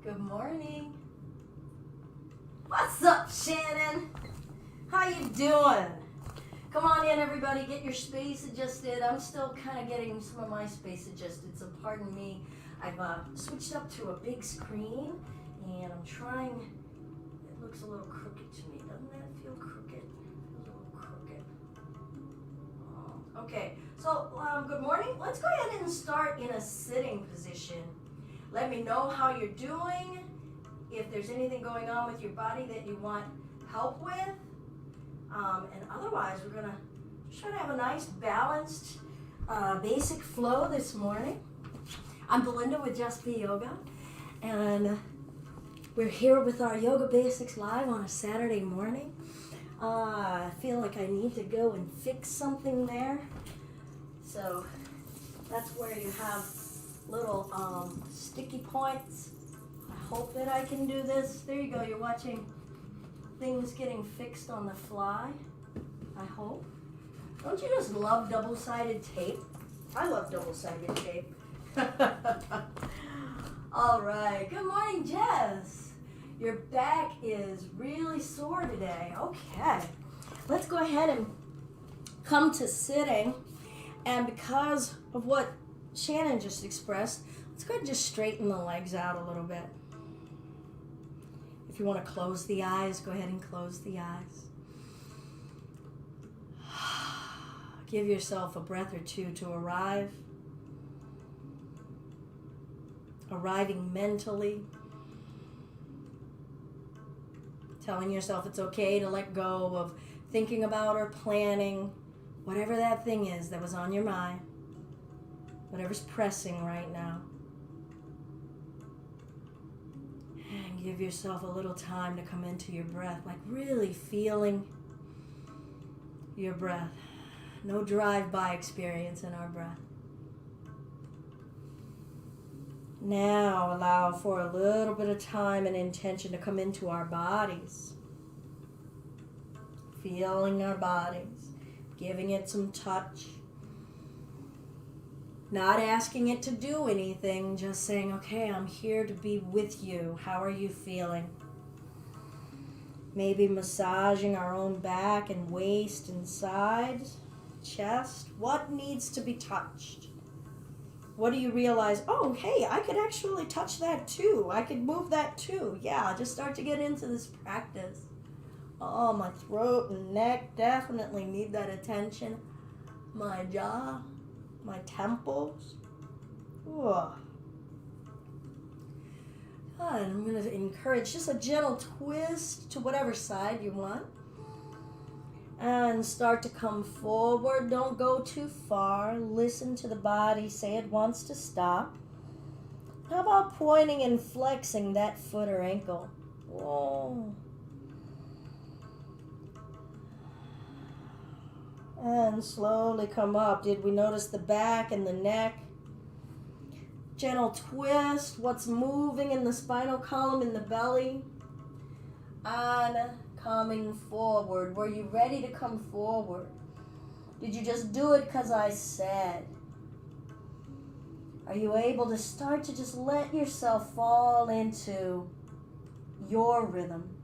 Good morning. What's up, Shannon? How you doing? Come on in, everybody. Get your space adjusted. I'm still kind of getting some of my space adjusted, so pardon me. I've switched up to a big screen, and I'm trying. It looks a little crooked to me. Doesn't that feel crooked? It feels a little crooked. Okay, so good morning. Let's go ahead and start in a sitting position. Let me know how you're doing, if there's anything going on with your body that you want help with. And otherwise, we're going to try to have a nice, balanced, basic flow this morning. I'm Belinda with Just Be Yoga, and we're here with our Yoga Basics Live on a Saturday morning. I feel like I need to go and fix something there. So that's where you have little sticky points. I hope that I can do this. There you go. You're watching things getting fixed on the fly. I hope. Don't you just love double-sided tape? I love double-sided tape. All right. Good morning, Jess. Your back is really sore today. Okay. Let's go ahead and come to sitting. And because of what Shannon just expressed, let's go ahead and just straighten the legs out a little bit. If you want to close the eyes, go ahead and close the eyes. Give yourself a breath or two to arriving mentally. Telling yourself it's okay to let go of thinking about or planning whatever that thing is that was on your mind. Whatever's pressing right now. And give yourself a little time to come into your breath, like really feeling your breath. No drive-by experience in our breath. Now allow for a little bit of time and intention to come into our bodies. Feeling our bodies, giving it some touch. Not asking it to do anything, just saying, okay, I'm here to be with you. How are you feeling? Maybe massaging our own back and waist and sides, chest. What needs to be touched? What do you realize? Oh, hey, I could actually touch that too. I could move that too. Yeah, just start to get into this practice. Oh, my throat and neck definitely need that attention. My jaw. My temples. Good. I'm going to encourage just a gentle twist to whatever side you want. And start to come forward. Don't go too far. Listen to the body. Say it wants to stop. How about pointing and flexing that foot or ankle? Whoa. And slowly come up. Did we notice the back and the neck? Gentle twist. What's moving in the spinal column, in the belly? And coming forward. Were you ready to come forward? Did you just do it because I said? Are you able to start to just let yourself fall into your rhythm?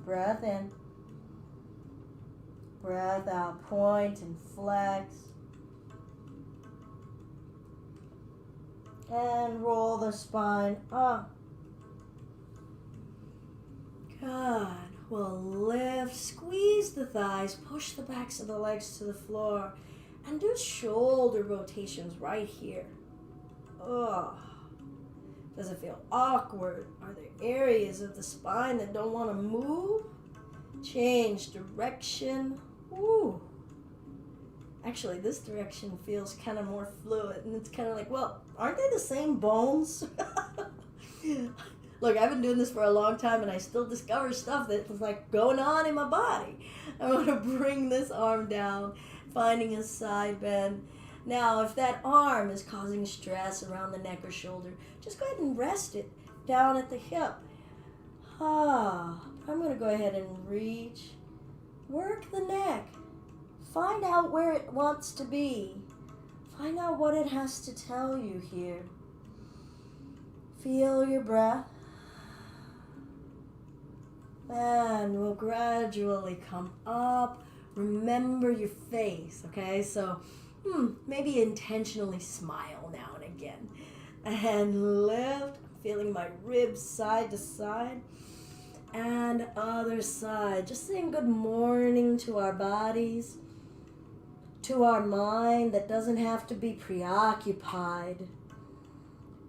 Breath in. Breath out, point and flex. And roll the spine up. Good. We'll lift, squeeze the thighs, push the backs of the legs to the floor, and do shoulder rotations right here. Oh, does it feel awkward? Are there areas of the spine that don't want to move? Change direction. Ooh. Actually, this direction feels kind of more fluid, and it's kind of like, well, aren't they the same bones? Look, I've been doing this for a long time, and I still discover stuff that was like going on in my body. I want to bring this arm down, finding a side bend. Now, if that arm is causing stress around the neck or shoulder, just go ahead and rest it down at the hip. I'm going to go ahead and reach. Work the neck. Find out where it wants to be. Find out what it has to tell you here. Feel your breath. And we'll gradually come up. Remember your face, okay? So maybe intentionally smile now and again. And lift. Feeling my ribs side to side. And other side. Just saying good morning to our bodies. To our mind that doesn't have to be preoccupied.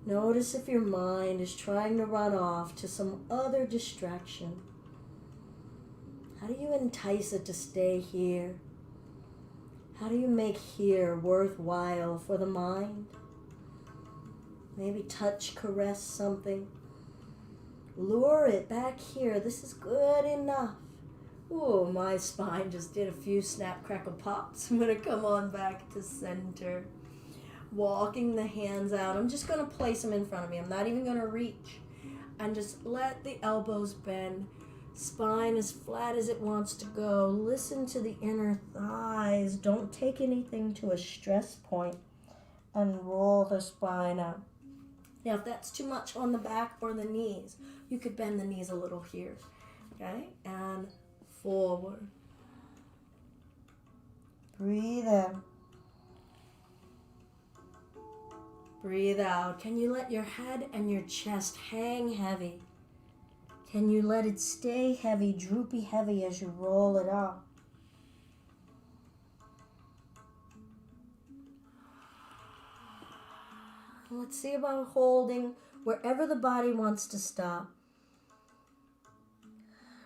Notice if your mind is trying to run off to some other distraction. How do you entice it to stay here? How do you make here worthwhile for the mind? Maybe touch, caress something. Lure it back here. This is good enough. Oh, my spine just did a few snap, crackle, pops. I'm going to come on back to center. Walking the hands out. I'm just going to place them in front of me. I'm not even going to reach. And just let the elbows bend. Spine as flat as it wants to go. Listen to the inner thighs. Don't take anything to a stress point. And roll the spine up. Now, if that's too much on the back or the knees, you could bend the knees a little here. Okay? And forward. Breathe in. Breathe out. Can you let your head and your chest hang heavy? Can you let it stay heavy, droopy heavy as you roll it up? Let's see about holding wherever the body wants to stop.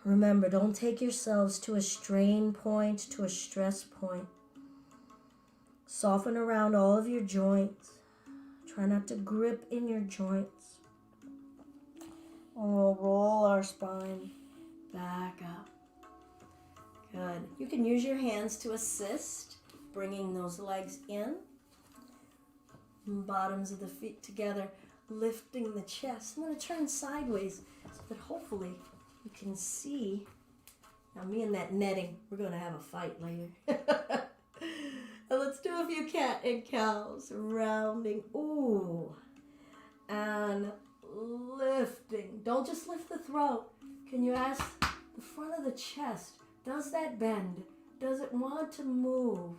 Remember, don't take yourselves to a strain point, to a stress point. Soften around all of your joints. Try not to grip in your joints. And we'll roll our spine back up. Good. You can use your hands to assist, bringing those legs in. Bottoms of the feet together, lifting the chest. I'm going to turn sideways so that hopefully you can see. Now, me and that netting, we're going to have a fight later. And let's do a few cat and cows. Rounding. Ooh. And lifting. Don't just lift the throat. Can you ask the front of the chest, does that bend? Does it want to move?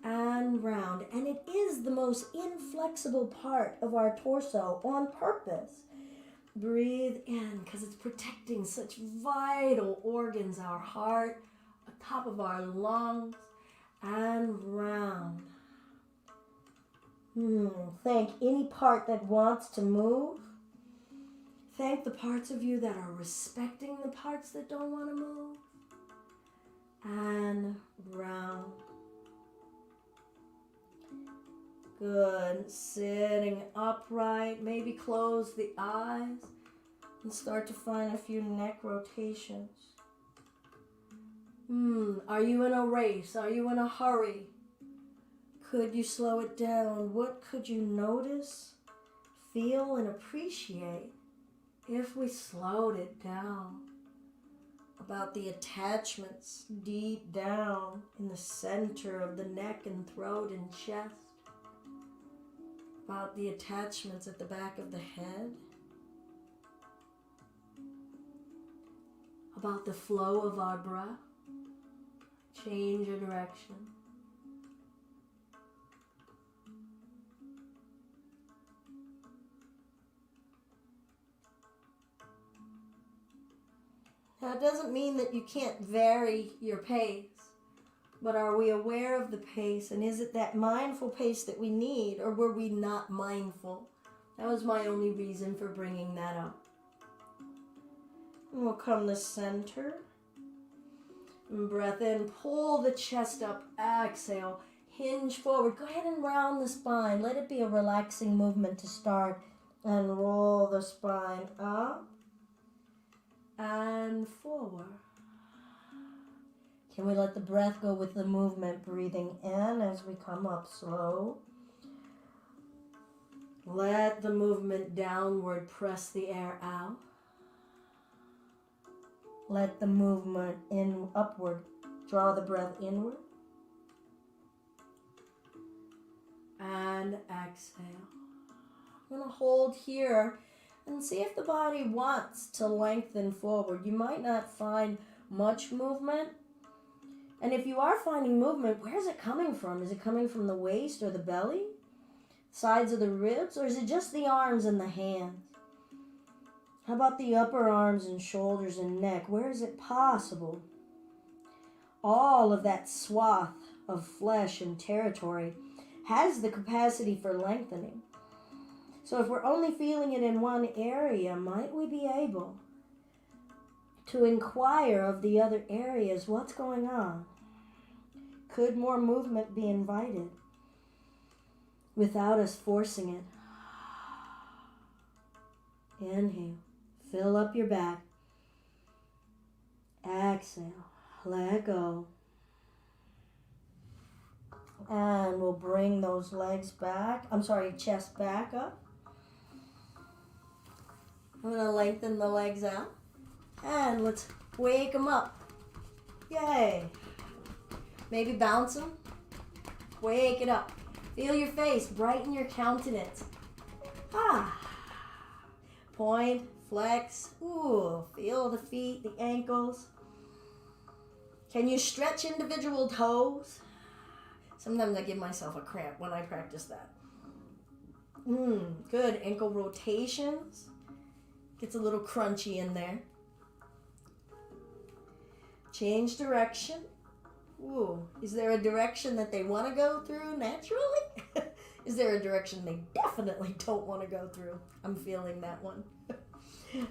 And round. And it is the most inflexible part of our torso on purpose. Breathe in because it's protecting such vital organs, our heart, the top of our lungs, and round. Thank any part that wants to move. Thank the parts of you that are respecting the parts that don't want to move. And round. Good. Sitting upright. Maybe close the eyes and start to find a few neck rotations. Are you in a race? Are you in a hurry? Could you slow it down? What could you notice, feel, and appreciate if we slowed it down? About the attachments deep down in the center of the neck and throat and chest. About the attachments at the back of the head. About the flow of our breath. Change your direction. Now, it doesn't mean that you can't vary your pace, but are we aware of the pace, and is it that mindful pace that we need, or were we not mindful? That was my only reason for bringing that up. And we'll come to center. And breath in, pull the chest up, exhale, hinge forward. Go ahead and round the spine. Let it be a relaxing movement to start. And roll the spine up and forward. Can we let the breath go with the movement? Breathing in as we come up slow. Let the movement downward press the air out. Let the movement upward draw the breath inward. And exhale. I'm going to hold here And see if the body wants to lengthen forward. You might not find much movement. And if you are finding movement, where is it coming from? Is it coming from the waist or the belly? Sides of the ribs? Or is it just the arms and the hands? How about the upper arms and shoulders and neck? Where is it possible? All of that swath of flesh and territory has the capacity for lengthening. So if we're only feeling it in one area, might we be able to inquire of the other areas what's going on? Could more movement be invited without us forcing it? Inhale, fill up your back. Exhale, let go. And we'll bring those chest back up. I'm going to lengthen the legs out. And let's wake them up. Yay. Maybe bounce them. Wake it up. Feel your face, brighten your countenance. Point, flex. Ooh, feel the feet, the ankles. Can you stretch individual toes? Sometimes I give myself a cramp when I practice that. Good. Ankle rotations. Gets a little crunchy in there. Change direction. Ooh, is there a direction that they want to go through naturally? Is there a direction they definitely don't want to go through? I'm feeling that one.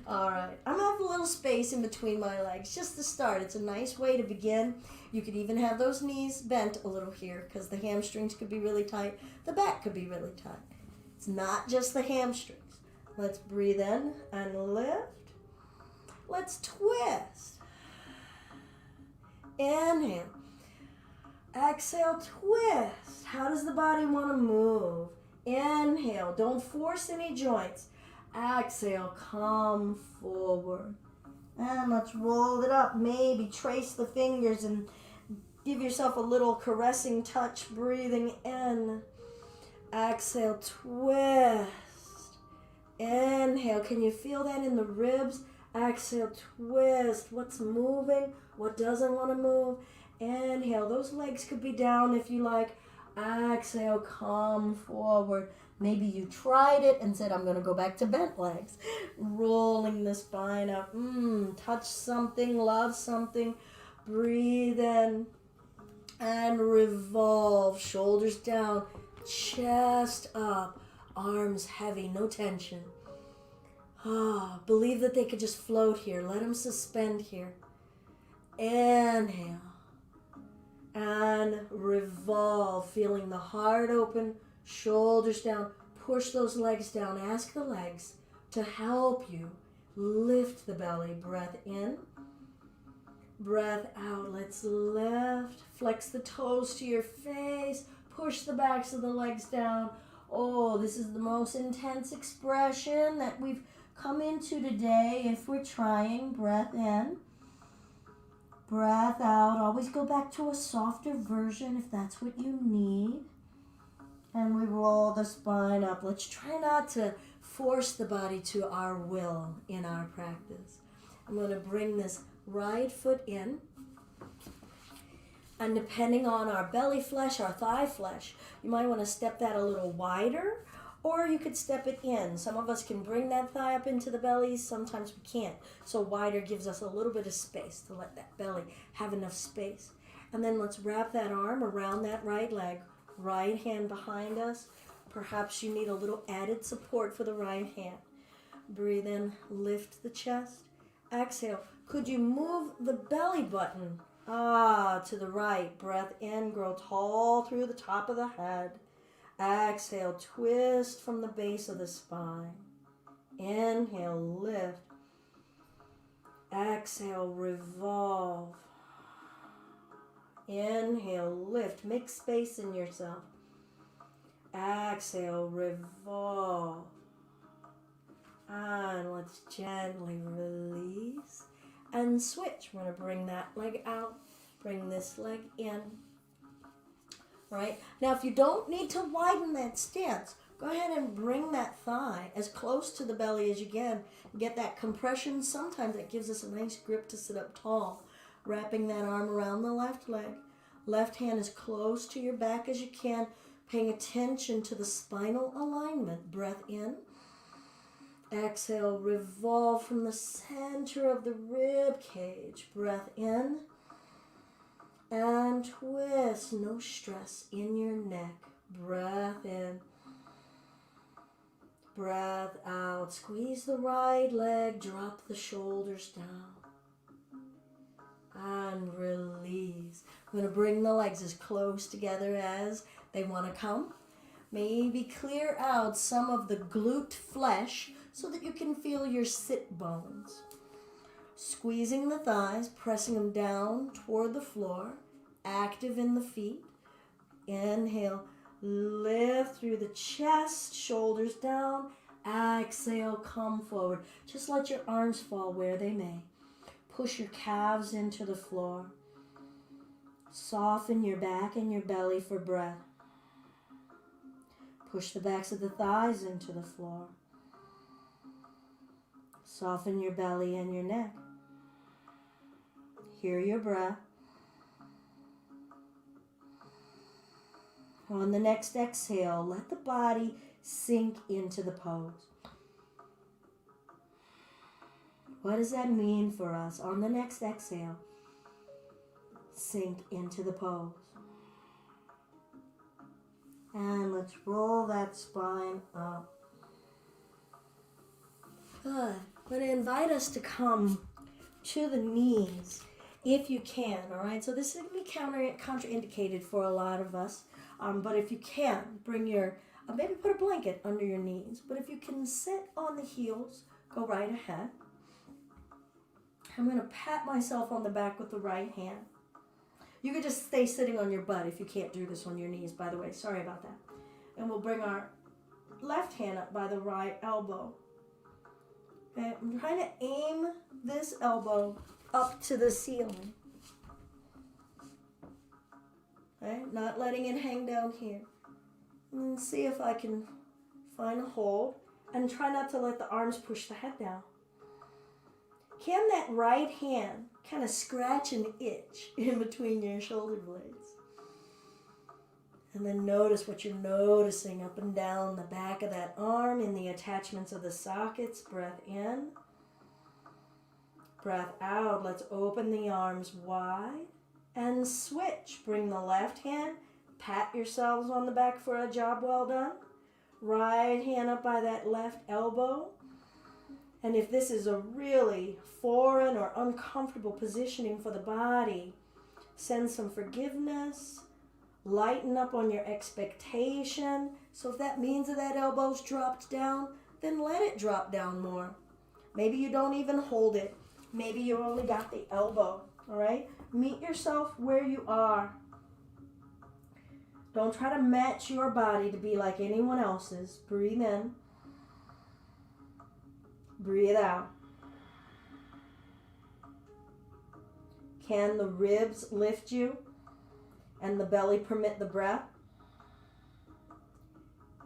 All right, I'm going to have a little space in between my legs just to start. It's a nice way to begin. You could even have those knees bent a little here because the hamstrings could be really tight. The back could be really tight. It's not just the hamstrings. Let's breathe in and lift. Let's twist. Inhale. Exhale, twist. How does the body want to move? Inhale. Don't force any joints. Exhale, come forward. And let's roll it up. Maybe trace the fingers and give yourself a little caressing touch. Breathing in. Exhale, twist. Inhale. Can you feel that in the ribs? Exhale, twist. What's moving? What doesn't want to move? Inhale. Those legs could be down if you like. Exhale, come forward. Maybe you tried it and said, I'm going to go back to bent legs. Rolling the spine up. Touch something, love something. Breathe in and revolve. Shoulders down, chest up, arms heavy, no tension. Believe that they could just float here. Let them suspend here. Inhale and revolve, feeling the heart open, shoulders down. Push those legs down. Ask the legs to help you lift the belly. Breath in, breath out. Let's lift. Flex the toes to your face. Push the backs of the legs down. Oh, this is the most intense expression that we've come into today. If we're trying, breath in, breath out. Always go back to a softer version if that's what you need. And we roll the spine up. Let's try not to force the body to our will in our practice. I'm going to bring this right foot in. And depending on our belly flesh, our thigh flesh, you might want to step that a little wider, or you could step it in. Some of us can bring that thigh up into the belly. Sometimes we can't. So wider gives us a little bit of space to let that belly have enough space. And then let's wrap that arm around that right leg. Right hand behind us. Perhaps you need a little added support for the right hand. Breathe in, lift the chest. Exhale. Could you move the belly button to the right? Breath in, grow tall through the top of the head. Exhale, twist from the base of the spine. Inhale, lift. Exhale, revolve. Inhale, lift. Make space in yourself. Exhale, revolve. And let's gently release and switch. We're going to bring that leg out. Bring this leg in. Right? Now, if you don't need to widen that stance, Go ahead and bring that thigh as close to the belly as you can. Get that compression. Sometimes that gives us a nice grip to sit up tall. Wrapping that arm around the left leg. Left hand as close to your back as you can. Paying attention to the spinal alignment. Breath in. Exhale, revolve from the center of the rib cage. Breath in. And twist. No stress in your neck. Breath in. Breath out. Squeeze the right leg. Drop the shoulders down. And release. I'm going to bring the legs as close together as they want to come. Maybe clear out some of the glute flesh so that you can feel your sit bones. Squeezing the thighs, pressing them down toward the floor. Active in the feet. Inhale. Lift through the chest, shoulders down. Exhale, come forward. Just let your arms fall where they may. Push your calves into the floor. Soften your back and your belly for breath. Push the backs of the thighs into the floor. Soften your belly and your neck. Hear your breath. On the next exhale, let the body sink into the pose. What does that mean for us? On the next exhale, sink into the pose. And let's roll that spine up. Good. I'm going to invite us to come to the knees if you can, all right? So this is going to be contraindicated for a lot of us. But if you can, bring your, maybe put a blanket under your knees. But if you can sit on the heels, go right ahead. I'm going to pat myself on the back with the right hand. You could just stay sitting on your butt if you can't do this on your knees, by the way. Sorry about that. And we'll bring our left hand up by the right elbow. Okay, I'm trying to aim this elbow up to the ceiling. Okay, not letting it hang down here. And see if I can find a hold. And try not to let the arms push the head down. Can that right hand kind of scratch and itch in between your shoulder blades? And then notice what you're noticing up and down the back of that arm in the attachments of the sockets. Breath in. Breath out. Let's open the arms wide. And switch. Bring the left hand. Pat yourselves on the back for a job well done. Right hand up by that left elbow. And if this is a really foreign or uncomfortable positioning for the body, send some forgiveness. Lighten up on your expectation. So if that means that elbow's dropped down, then let it drop down more. Maybe you don't even hold it. Maybe you only got the elbow. All right? Meet yourself where you are. Don't try to match your body to be like anyone else's. Breathe in. Breathe out. Can the ribs lift you and the belly permit the breath?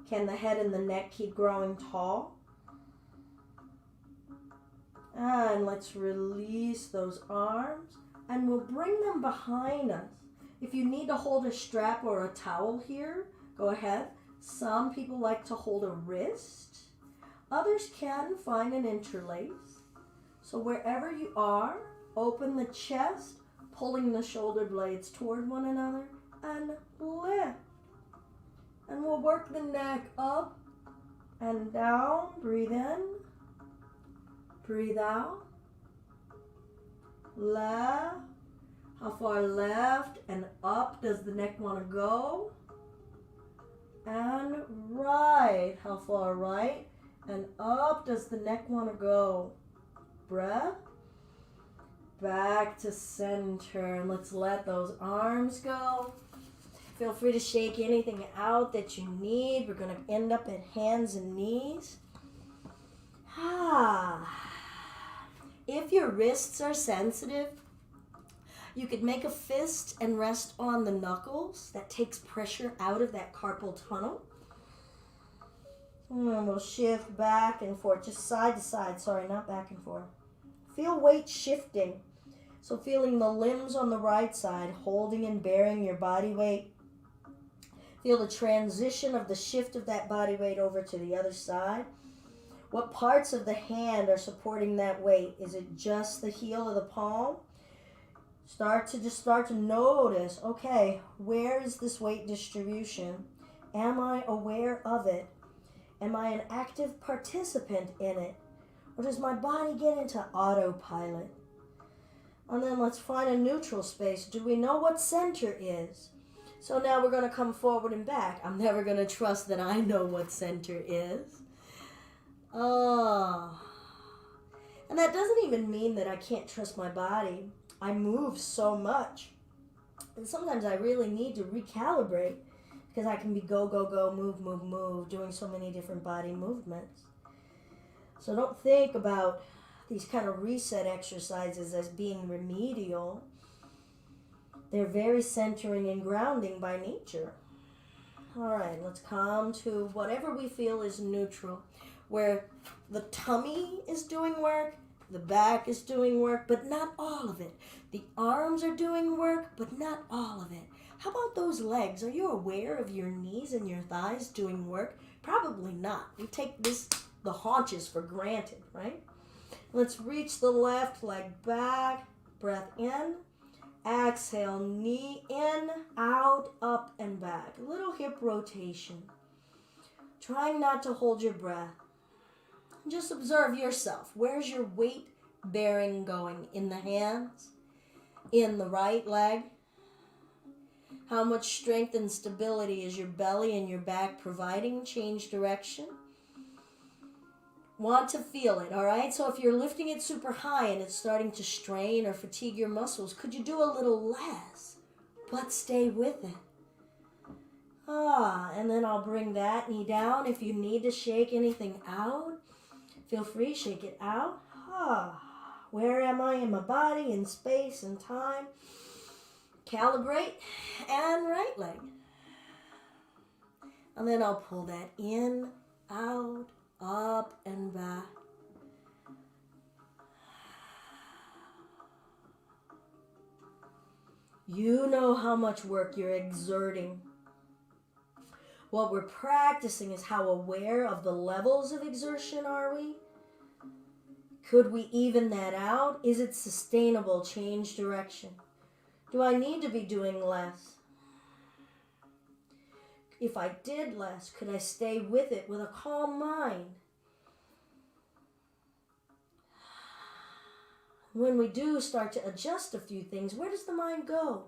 Can the head and the neck keep growing tall? And let's release those arms. And we'll bring them behind us. If you need to hold a strap or a towel here, go ahead. Some people like to hold a wrist. Others can find an interlace. So wherever you are, open the chest, pulling the shoulder blades toward one another, and lift. And we'll work the neck up and down. Breathe in. Breathe out. Left. How far left and up does the neck want to go? And right. How far right and up does the neck want to go? Breath. Back to center. And let's let those arms go. Feel free to shake anything out that you need. We're going to end up at hands and knees. If your wrists are sensitive, you could make a fist and rest on the knuckles. That takes pressure out of that carpal tunnel. And we'll shift back and forth, just side to side. Sorry, not back and forth. Feel weight shifting. So feeling the limbs on the right side, holding and bearing your body weight. Feel the transition of the shift of that body weight over to the other side. What parts of the hand are supporting that weight? Is it just the heel of the palm? Start to notice, okay, where is this weight distribution? Am I aware of it? Am I an active participant in it? Or does my body get into autopilot? And then let's find a neutral space. Do we know what center is? So now we're going to come forward and back. I'm never going to trust that I know what center is. And that doesn't even mean that I can't trust my body. I move so much. And sometimes I really need to recalibrate because I can be go, go, go, move, move, move, doing so many different body movements. So don't think about these kind of reset exercises as being remedial. They're very centering and grounding by nature. All right, let's come to whatever we feel is neutral, where the tummy is doing work, the back is doing work, but not all of it. The arms are doing work, but not all of it. How about those legs? Are you aware of your knees and your thighs doing work? Probably not. We take the haunches for granted, right? Let's reach the left leg back, breath in, exhale, knee in, out, up, and back. A little hip rotation. Trying not to hold your breath. Just observe yourself. Where's your weight bearing going? In the hands? In the right leg? How much strength and stability is your belly and your back providing? Change direction. Want to feel it, all right? So if you're lifting it super high and it's starting to strain or fatigue your muscles, could you do a little less, but stay with it? And then I'll bring that knee down. If you need to shake anything out, feel free, shake it out. Where am I in my body, in space and time? Calibrate, and right leg. And then I'll pull that in, out, up, and back. You know how much work you're exerting. What we're practicing is how aware of the levels of exertion are we? Could we even that out? Is it sustainable? Change direction. Do I need to be doing less? If I did less, could I stay with it with a calm mind? When we do start to adjust a few things, where does the mind go?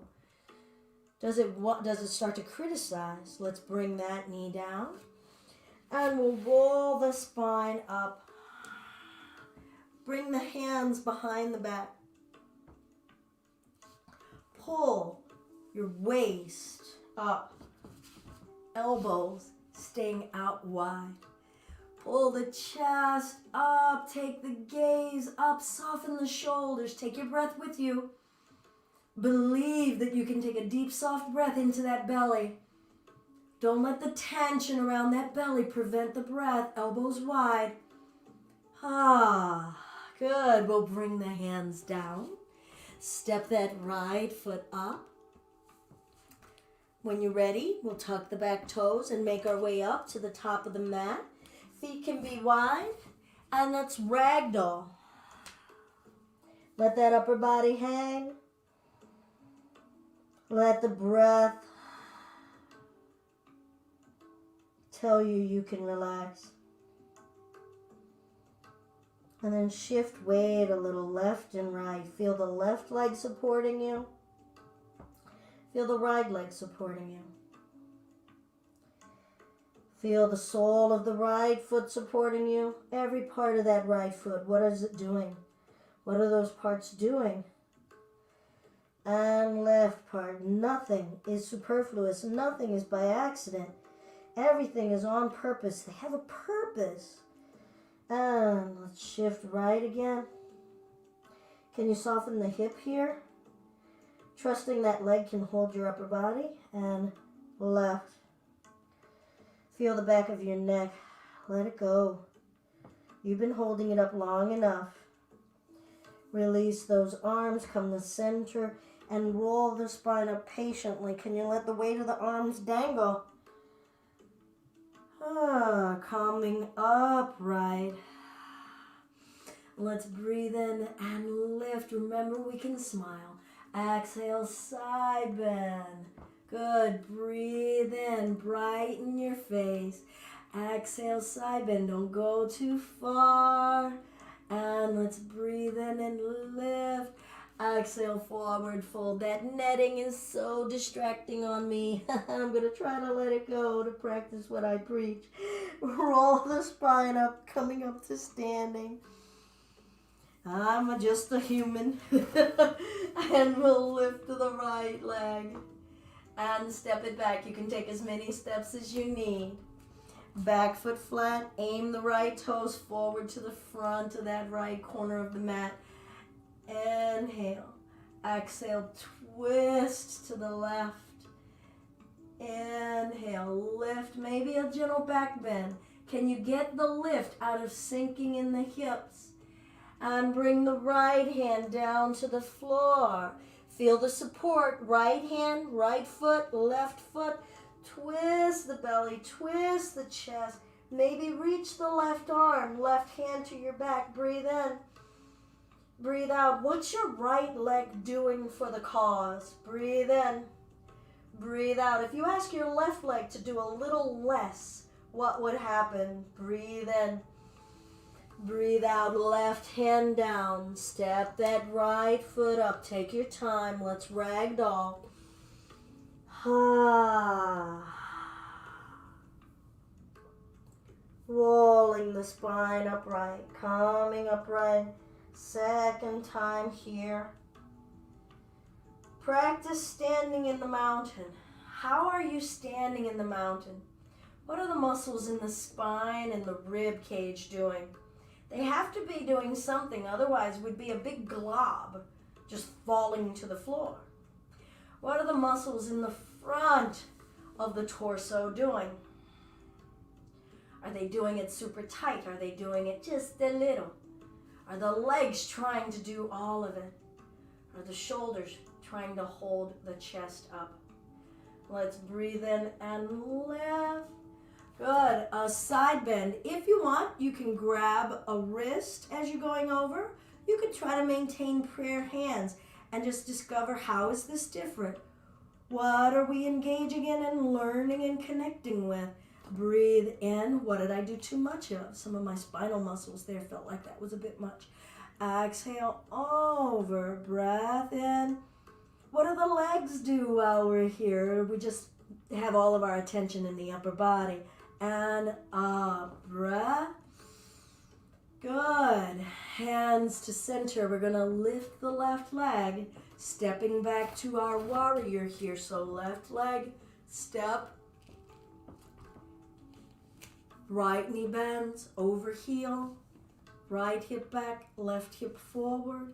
Does it start to criticize? Let's bring that knee down. And we'll roll the spine up. Bring the hands behind the back. Pull your waist up. Elbows staying out wide. Pull the chest up. Take the gaze up. Soften the shoulders. Take your breath with you. Believe that you can take a deep, soft breath into that belly. Don't let the tension around that belly prevent the breath. Elbows wide. Good. We'll bring the hands down. Step that right foot up. When you're ready, we'll tuck the back toes and make our way up to the top of the mat. Feet can be wide. And let's ragdoll. Let that upper body hang. Let the breath tell you can relax. And then shift weight a little left and right. Feel the left leg supporting you. Feel the right leg supporting you. Feel the sole of the right foot supporting you. Every part of that right foot, what is it doing? What are those parts doing? And left part. Nothing is superfluous. Nothing is by accident. Everything is on purpose. They have a purpose. And let's shift right again. Can you soften the hip here? Trusting that leg can hold your upper body. And left. Feel the back of your neck Let it go. You've been holding it up long enough. Release those arms, come to center, and roll the spine up patiently. Can you let the weight of the arms dangle? Coming upright. Let's breathe in and lift. Remember, we can smile. Exhale, side bend. Good. Breathe in. Brighten your face. Exhale, side bend. Don't go too far. And let's breathe in and lift. Exhale, forward fold. That netting is so distracting on me. I'm going to try to let it go to practice what I preach. Roll the spine up, coming up to standing. I'm just a human. And we'll lift the right leg and step it back. You can take as many steps as you need. Back foot flat, aim the right toes forward to the front of that right corner of the mat. Inhale. Exhale, twist to the left. Inhale, lift, maybe a gentle back bend. Can you get the lift out of sinking in the hips? And bring the right hand down to the floor. Feel the support. Right hand, right foot, left foot. Twist the belly, twist the chest. Maybe reach the left arm, left hand to your back. Breathe in. Breathe out. What's your right leg doing for the cause? Breathe in. Breathe out. If you ask your left leg to do a little less, what would happen? Breathe in. Breathe out. Left hand down. Step that right foot up. Take your time. Let's ragdoll. Rolling the spine upright. Coming upright. Second time here. Practice standing in the mountain. How are you standing in the mountain? What are the muscles in the spine and the rib cage doing? They have to be doing something, otherwise we'd be a big glob just falling to the floor. What are the muscles in the front of the torso doing? Are they doing it super tight? Are they doing it just a little? Are the legs trying to do all of it? Are the shoulders trying to hold the chest up? Let's breathe in and lift. Good. A side bend. If you want, you can grab a wrist as you're going over. You could try to maintain prayer hands and just discover, how is this different? What are we engaging in and learning and connecting with? Breathe in. What did I do too much of? Some of my spinal muscles there felt like that was a bit much. Exhale over. Breath in. What do the legs do while we're here? We just have all of our attention in the upper body. And up. Breath. Good. Hands to center. We're going to lift the left leg, stepping back to our warrior here. So left leg, step. Right knee bends, over heel. Right hip back, left hip forward.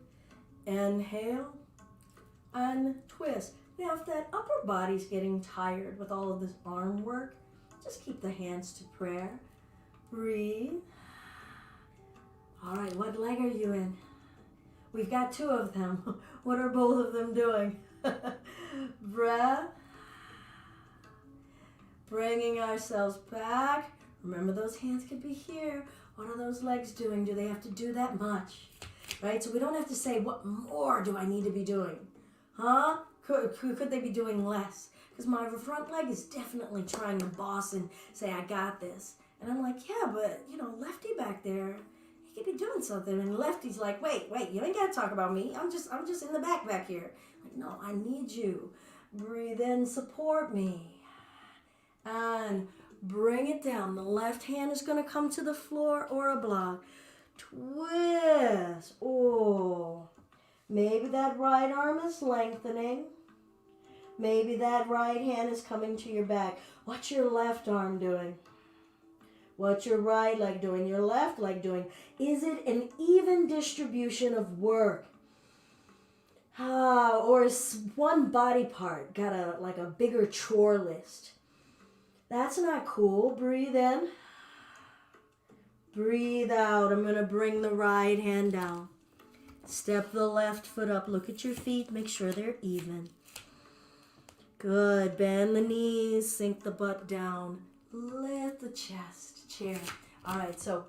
Inhale and twist. Now if that upper body's getting tired with all of this arm work, just keep the hands to prayer. Breathe. All right, what leg are you in? We've got two of them. What are both of them doing? Breath. Bringing ourselves back. Remember, those hands could be here. What are those legs doing? Do they have to do that much? Right? So we don't have to say, what more do I need to be doing? Huh? Could they be doing less? Because my front leg is definitely trying to boss and say, I got this. And I'm like, yeah, but, lefty back there, he could be doing something. And lefty's like, wait, you ain't got to talk about me. I'm just in the back here. Like, no, I need you. Breathe in, support me. And bring it down. The left hand is going to come to the floor or a block. Twist. Oh, maybe that right arm is lengthening. Maybe that right hand is coming to your back. What's your left arm doing? What's your right leg doing? Your left leg doing? Is it an even distribution of work? Or is one body part got a bigger chore list? That's not cool. Breathe in. Breathe out. I'm going to bring the right hand down. Step the left foot up. Look at your feet. Make sure they're even. Good. Bend the knees. Sink the butt down. Lift the chest. Chair. All right, so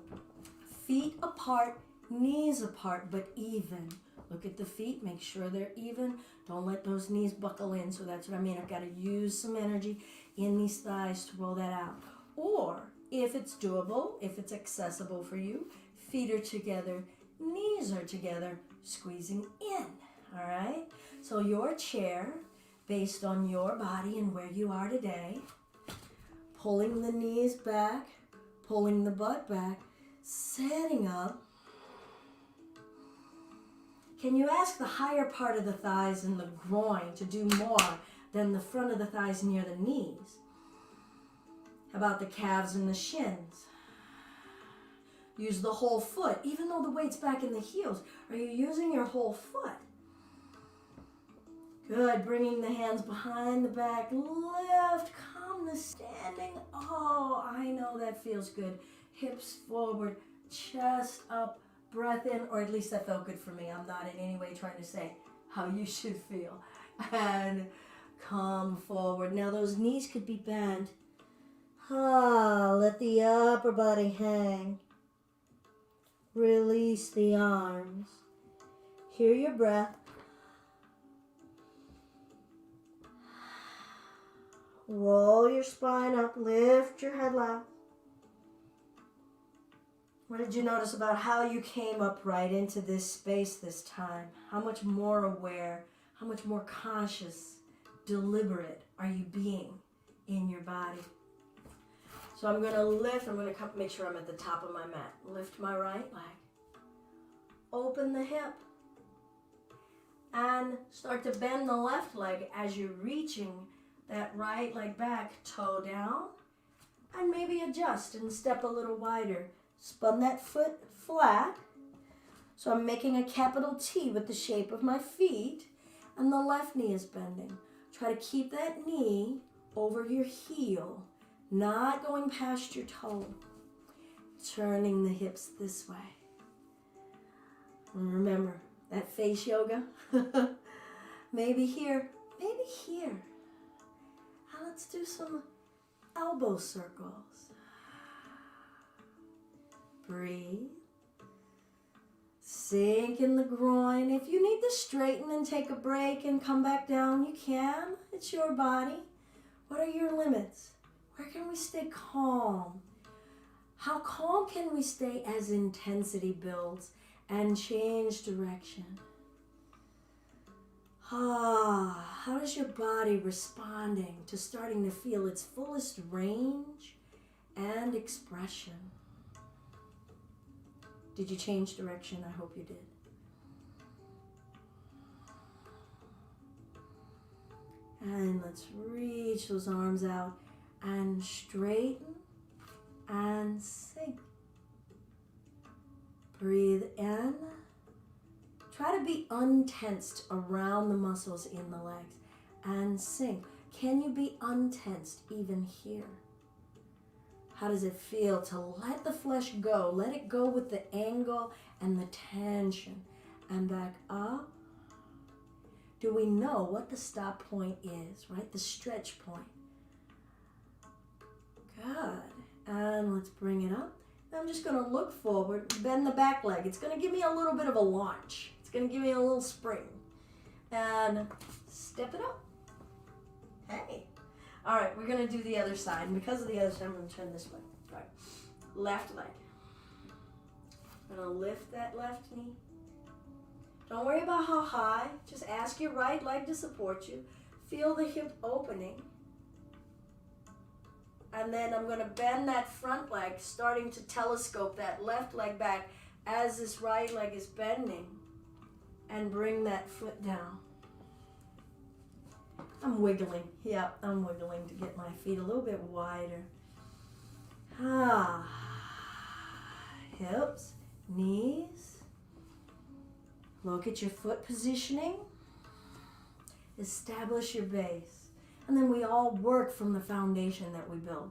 feet apart, knees apart, but even. Look at the feet. Make sure they're even. Don't let those knees buckle in. So that's what I mean. I've got to use some energy in these thighs to roll that out. Or, if it's doable, if it's accessible for you, feet are together, knees are together, squeezing in. All right? So your chair, based on your body and where you are today, pulling the knees back, pulling the butt back, setting up. Can you ask the higher part of the thighs and the groin to do more than the front of the thighs near the knees? How about the calves and the shins? Use the whole foot, even though the weight's back in the heels. Are you using your whole foot? Good, bringing the hands behind the back, lift, come to standing. Oh, I know that feels good. Hips forward, chest up, breath in, or at least that felt good for me. I'm not in any way trying to say how you should feel. And come forward. Now those knees could be bent. Let the upper body hang. Release the arms. Hear your breath. Roll your spine up, lift your head left. What did you notice about how you came up right into this space this time? How much more aware, how much more conscious, deliberate are you being in your body? So I'm going to lift, I'm going to make sure I'm at the top of my mat. Lift my right leg. Open the hip. And start to bend the left leg as you're reaching that right leg back, toe down, and maybe adjust and step a little wider. Spun that foot flat, so I'm making a capital T with the shape of my feet, and the left knee is bending. Try to keep that knee over your heel, not going past your toe. Turning the hips this way. And remember, that face yoga, maybe here, maybe here. Now let's do some elbow circles. Breathe. Sink in the groin. If you need to straighten and take a break and come back down, you can. It's your body. What are your limits? Where can we stay calm? How calm can we stay as intensity builds and change direction? How is your body responding to starting to feel its fullest range and expression? Did you change direction? I hope you did. And let's reach those arms out and straighten and sink. Breathe in. Try to be untensed around the muscles in the legs and sink. Can you be untensed even here? How does it feel to let the flesh go? Let it go with the angle and the tension. And back up. Do we know what the stop point is, right? The stretch point. Good. And let's bring it up. I'm just going to look forward, bend the back leg. It's going to give me a little bit of a launch. It's going to give me a little spring. And step it up. Hey. All right, we're going to do the other side. And because of the other side, I'm going to turn this way. All right. Left leg. I'm going to lift that left knee. Don't worry about how high. Just ask your right leg to support you. Feel the hip opening. And then I'm going to bend that front leg, starting to telescope that left leg back as this right leg is bending. And bring that foot down. I'm wiggling. Yep, I'm wiggling to get my feet a little bit wider. Hips, knees. Look at your foot positioning. Establish your base. And then we all work from the foundation that we build.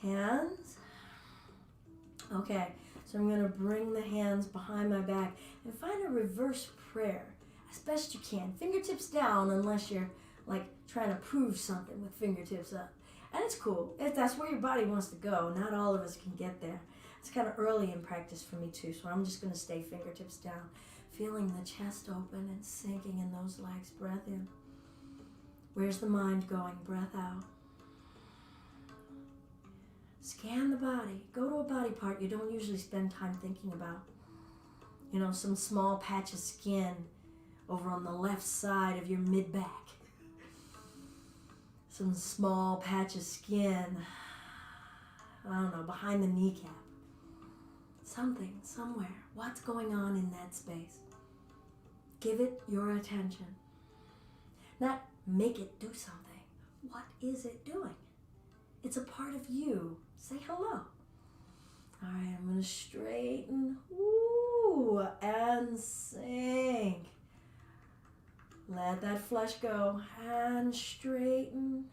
Hands. Okay, so I'm going to bring the hands behind my back and find a reverse prayer as best you can. Fingertips down unless you're like trying to prove something with fingertips up. And it's cool. If that's where your body wants to go. Not all of us can get there. It's kind of early in practice for me too, so I'm just going to stay fingertips down. Feeling the chest open and sinking in those legs. Breath in. Where's the mind going? Breath out. Scan the body. Go to a body part you don't usually spend time thinking about. You know, some small patch of skin over on the left side of your mid-back. Some small patch of skin, I don't know, behind the kneecap. Something, somewhere. What's going on in that space? Give it your attention. Not make it do something. What is it doing? It's a part of you. Say hello. All right, I'm going to straighten. Ooh, and sink. Let that flesh go. And straighten.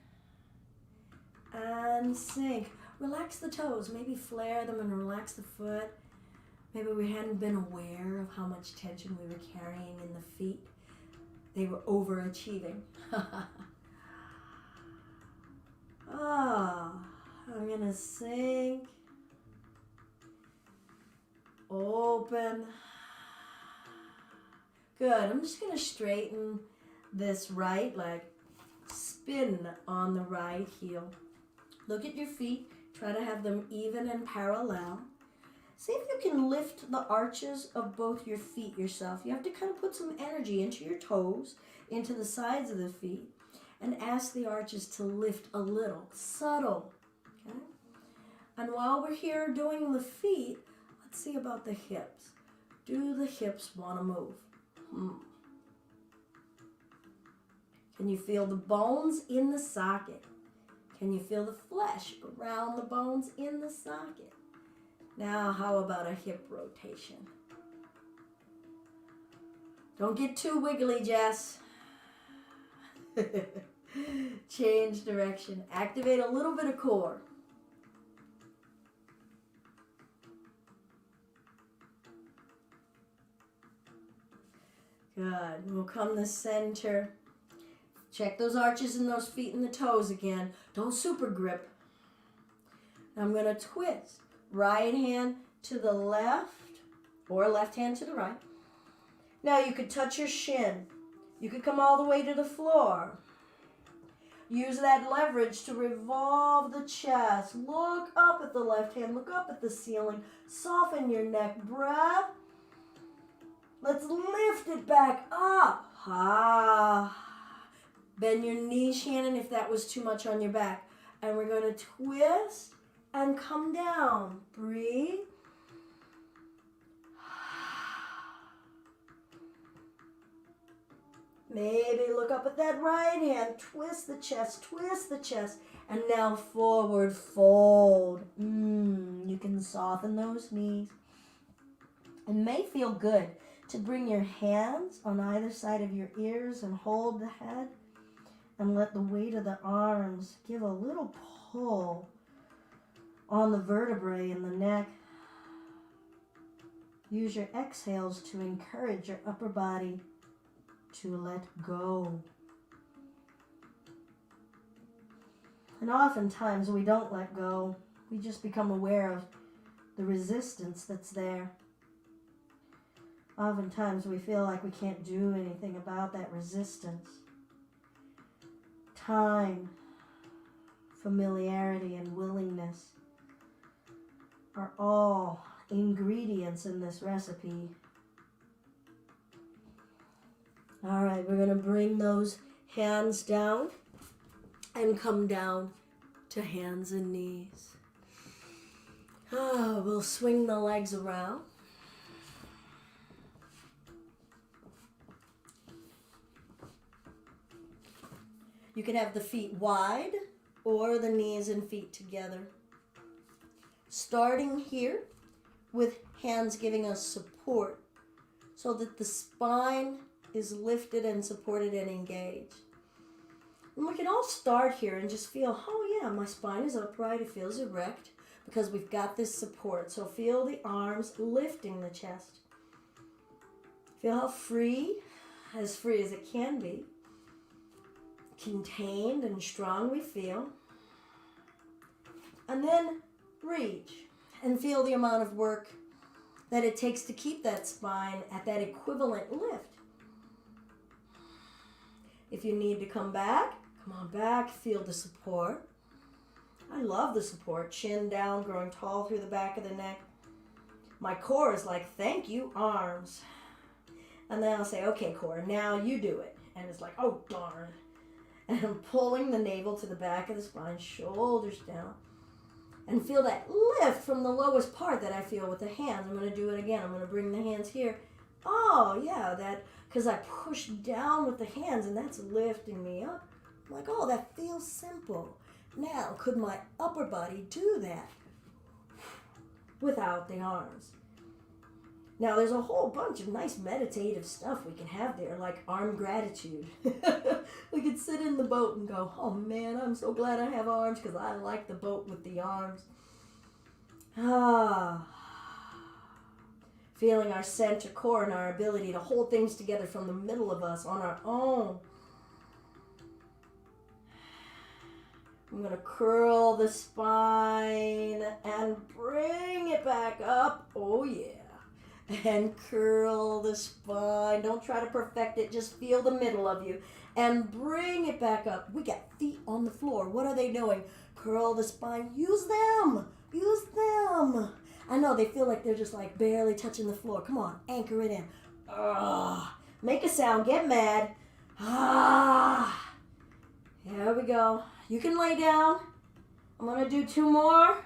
And sink. Relax the toes. Maybe flare them and relax the foot. Maybe we hadn't been aware of how much tension we were carrying in the feet. They were overachieving. Ah, I'm going to sink. Open. Good. I'm just going to straighten this right leg. Spin on the right heel. Look at your feet. Try to have them even and parallel. See if you can lift the arches of both your feet yourself. You have to kind of put some energy into your toes, into the sides of the feet, and ask the arches to lift a little. Subtle. Okay? And while we're here doing the feet, let's see about the hips. Do the hips want to move? Can you feel the bones in the socket? Can you feel the flesh around the bones in the socket? Now, how about a hip rotation? Don't get too wiggly, Jess. Change direction. Activate a little bit of core. Good. We'll come to center. Check those arches and those feet and the toes again. Don't super grip. I'm going to twist. Right hand to the left or left hand to the right. Now you could touch your shin. You could come all the way to the floor. Use that leverage to revolve the chest. Look up at the left hand. Look up at the ceiling. Soften your neck. Breath. Let's lift it back up. Bend your knees, Shannon, if that was too much on your back. And we're going to twist and come down. Breathe. Maybe look up at that right hand. Twist the chest, and now forward fold. You can soften those knees. It may feel good to bring your hands on either side of your ears and hold the head and let the weight of the arms give a little pull on the vertebrae in the neck. Use your exhales to encourage your upper body to let go. And oftentimes we don't let go. We just become aware of the resistance that's there. Oftentimes we feel like we can't do anything about that resistance. Time, familiarity, and willingness are all ingredients in this recipe. All right, we're going to bring those hands down and come down to hands and knees. We'll swing the legs around. You can have the feet wide or the knees and feet together. Starting here with hands giving us support so that the spine is lifted and supported and engaged. And we can all start here and just feel, oh yeah, my spine is upright, it feels erect, because we've got this support. So feel the arms lifting the chest. Feel how free as it can be. Contained and strong we feel. And then reach and feel the amount of work that it takes to keep that spine at that equivalent lift. If you need to come back, come on back, feel the support. I love the support. Chin down, growing tall through the back of the neck. My core is like, thank you, arms. And then I'll say, okay, core, now you do it. And it's like, oh, darn. And I'm pulling the navel to the back of the spine, shoulders down. And feel that lift from the lowest part that I feel with the hands. I'm going to do it again. I'm going to bring the hands here. Oh, yeah, that, because I push down with the hands, and that's lifting me up. I'm like, oh, that feels simple. Now, could my upper body do that without the arms? Now, there's a whole bunch of nice meditative stuff we can have there, like arm gratitude. We could sit in the boat and go, oh man, I'm so glad I have arms because I like the boat with the arms. Feeling our center core and our ability to hold things together from the middle of us on our own. I'm going to curl the spine and bring it back up. Oh yeah. And curl the spine. Don't try to perfect it. Just feel the middle of you. And bring it back up. We got feet on the floor. What are they doing? Curl the spine. Use them. Use them. I know they feel like they're just like barely touching the floor. Come on. Anchor it in. Make a sound. Get mad. Here we go. You can lay down. I'm going to do 2 more.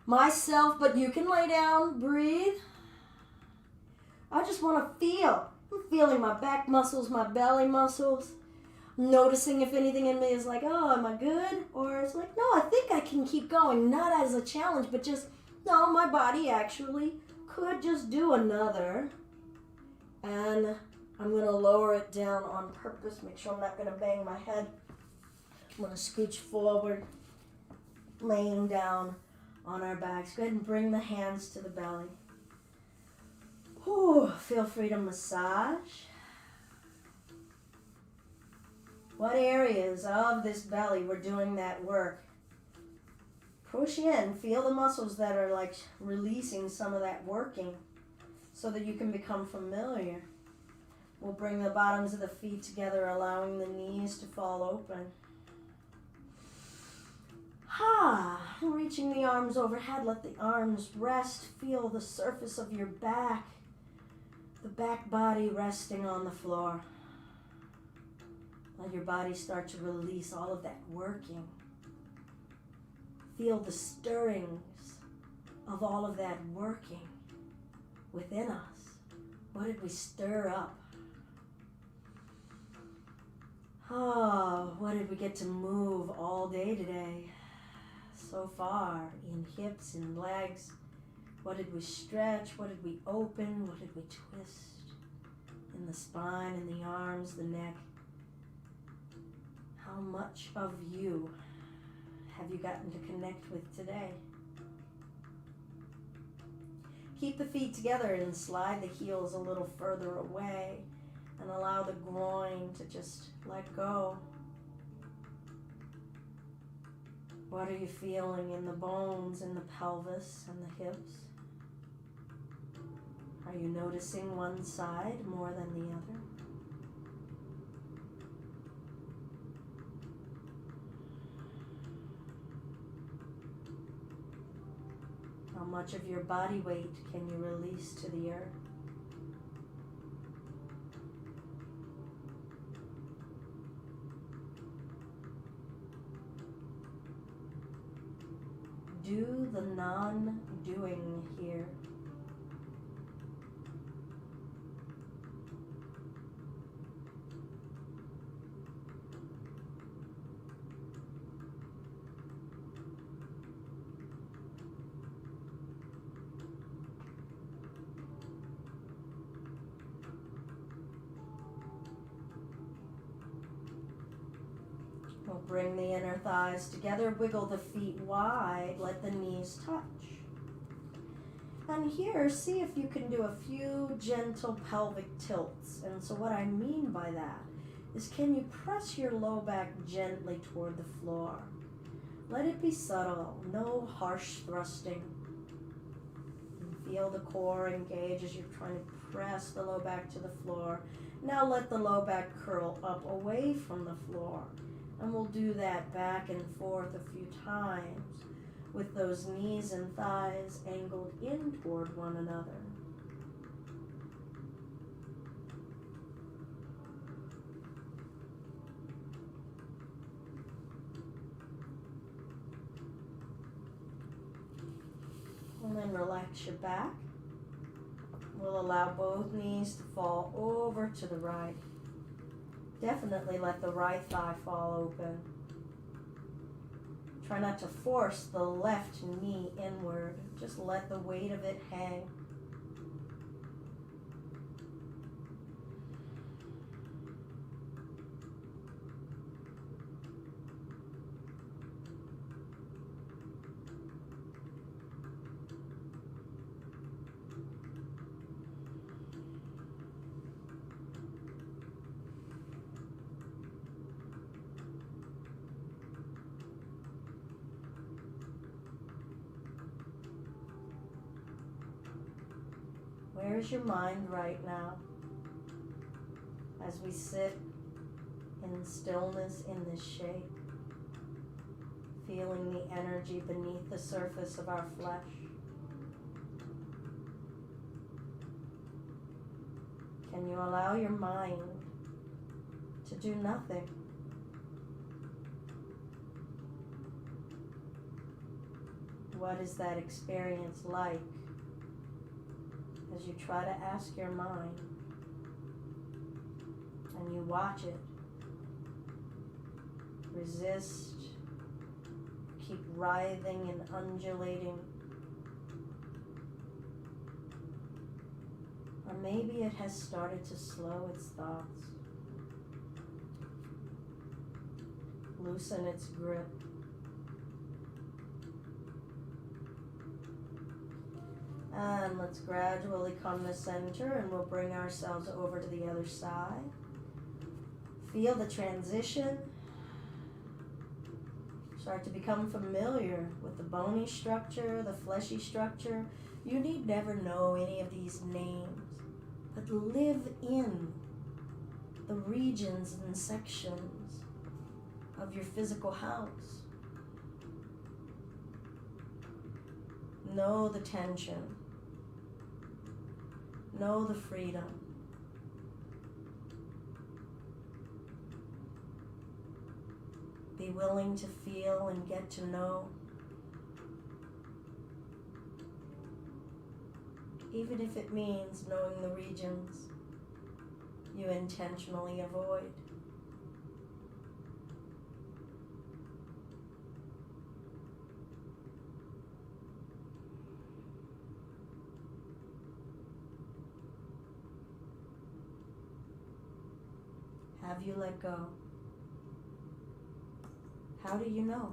Myself, but you can lay down. Breathe. I just want to feel. I'm feeling my back muscles, my belly muscles. Noticing if anything in me is like, oh, am I good? Or it's like, no, I think I can keep going. Not as a challenge, but just, no, my body actually could just do another. And I'm going to lower it down on purpose. Make sure I'm not going to bang my head. I'm going to scooch forward, laying down on our backs. Go ahead and bring the hands to the belly. Ooh, feel free to massage. What areas of this belly we're doing that work? Push in. Feel the muscles that are like releasing some of that working so that you can become familiar. We'll bring the bottoms of the feet together, allowing the knees to fall open. Reaching the arms overhead. Let the arms rest. Feel the surface of your back. The back body resting on the floor. Let your body start to release all of that working. Feel the stirrings of all of that working within us. What did we stir up? What did we get to move all day today? So far, in hips and legs. What did we stretch? What did we open? What did we twist? In the spine, in the arms, the neck. How much of you have you gotten to connect with today? Keep the feet together and slide the heels a little further away and allow the groin to just let go. What are you feeling in the bones, in the pelvis, and the hips? Are you noticing one side more than the other? How much of your body weight can you release to the earth? Do the non-doing here. We'll bring the inner thighs together, wiggle the feet wide, let the knees touch. And here, see if you can do a few gentle pelvic tilts. And so what I mean by that is, can you press your low back gently toward the floor? Let it be subtle, no harsh thrusting. Feel the core engage as you're trying to press the low back to the floor. Now let the low back curl up away from the floor. And we'll do that back and forth a few times with those knees and thighs angled in toward one another. And then relax your back. We'll allow both knees to fall over to the right. Definitely let the right thigh fall open. Try not to force the left knee inward. Just let the weight of it hang. Where is your mind right now as we sit in stillness in this shape, feeling the energy beneath the surface of our flesh? Can you allow your mind to do nothing? What is that experience like? As you try to ask your mind and you watch it, resist, keep writhing and undulating, or maybe it has started to slow its thoughts, loosen its grip. And let's gradually come to center, and we'll bring ourselves over to the other side. Feel the transition. Start to become familiar with the bony structure, the fleshy structure. You need never know any of these names, but live in the regions and sections of your physical house. Know the tension. Know the freedom. Be willing to feel and get to know, even if it means knowing the regions you intentionally avoid. Have you let go? How do you know?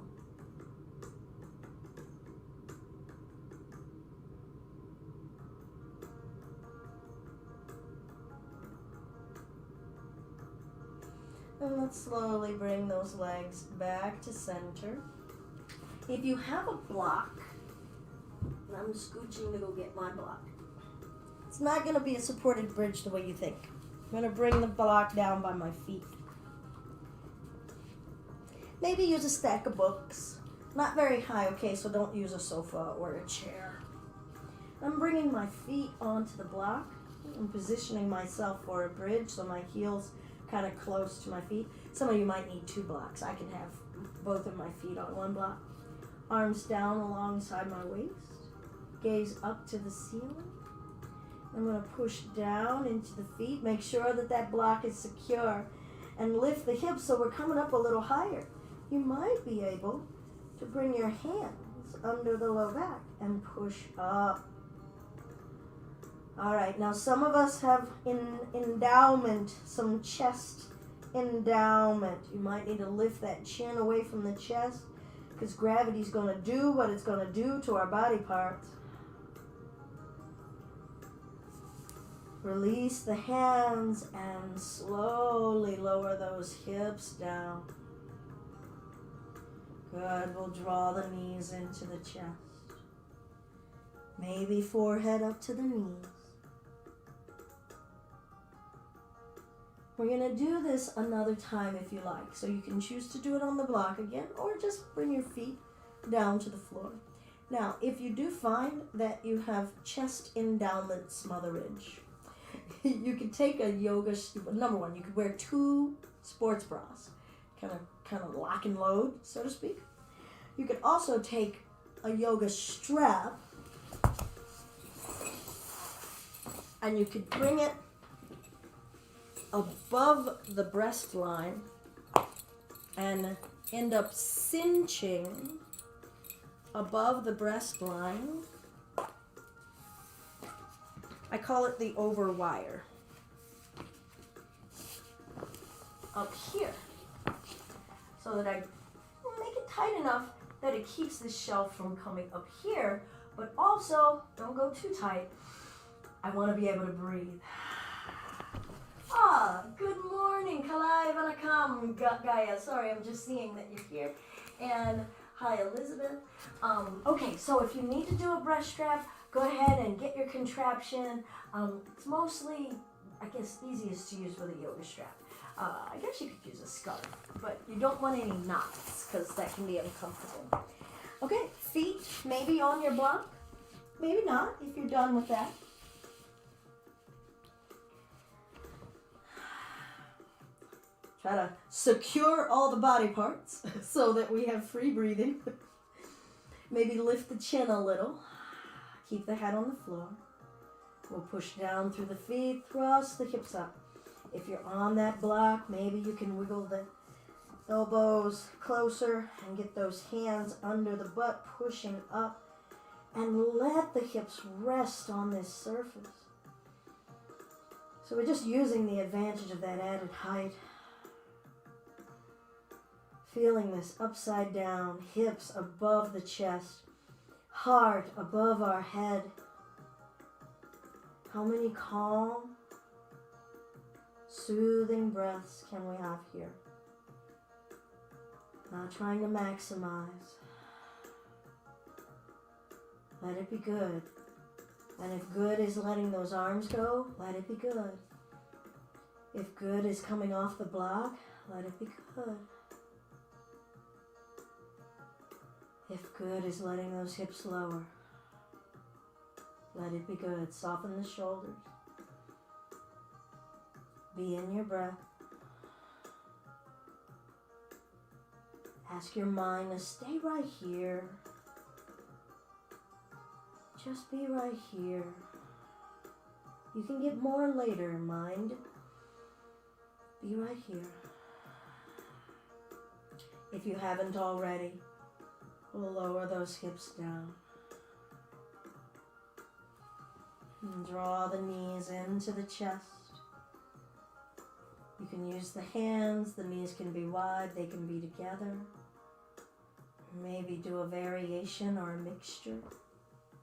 And let's slowly bring those legs back to center. If you have a block, and I'm scooching to go get my block, it's not going to be a supported bridge the way you think. I'm going to bring the block down by my feet. Maybe use a stack of books. Not very high, okay, so don't use a sofa or a chair. I'm bringing my feet onto the block. I'm positioning myself for a bridge so my heels kind of close to my feet. Some of you might need 2 blocks. I can have both of my feet on one block. Arms down alongside my waist. Gaze up to the ceiling. I'm going to push down into the feet. Make sure that that block is secure. And lift the hips so we're coming up a little higher. You might be able to bring your hands under the low back and push up. All right, now some of us have in endowment some chest endowment. You might need to lift that chin away from the chest because gravity's going to do what it's going to do to our body parts. Release the hands and slowly lower those hips down. Good. We'll draw the knees into the chest. Maybe forehead up to the knees. We're going to do this another time if you like. So you can choose to do it on the block again or just bring your feet down to the floor. Now, if you do find that you have chest endowment smotherage, you can take a yoga, number one, you could wear 2 sports bras, kind of lock and load, so to speak. You could also take a yoga strap and you could bring it above the breast line and end up cinching above the breast line. I call it the overwire. Up here. So that I make it tight enough that it keeps the shelf from coming up here, but also don't go too tight. I want to be able to breathe. Good morning, Kalai Vanakam, Gaia. Sorry, I'm just seeing that you're here. And hi, Elizabeth. Okay, so if you need to do a breast strap, go ahead and get your contraption. It's mostly, I guess, easiest to use with a yoga strap. I guess you could use a scarf, but you don't want any knots because that can be uncomfortable. Okay, feet maybe on your block, maybe not if you're done with that. Try to secure all the body parts so that we have free breathing. Maybe lift the chin a little. Keep the head on the floor. We'll push down through the feet, thrust the hips up. If you're on that block, maybe you can wiggle the elbows closer and get those hands under the butt, pushing up, and let the hips rest on this surface. So we're just using the advantage of that added height. Feeling this upside down, hips above the chest, heart above our head. How many calm, soothing breaths can we have here? Not trying to maximize. Let it be good. And if good is letting those arms go, let it be good. If good is coming off the block, let it be good. If good is letting those hips lower, let it be good. Soften the shoulders. Be in your breath. Ask your mind to stay right here. Just be right here. You can get more later, mind. Be right here. If you haven't already, we'll lower those hips down. And draw the knees into the chest. You can use the hands. The knees can be wide. They can be together. Maybe do a variation or a mixture.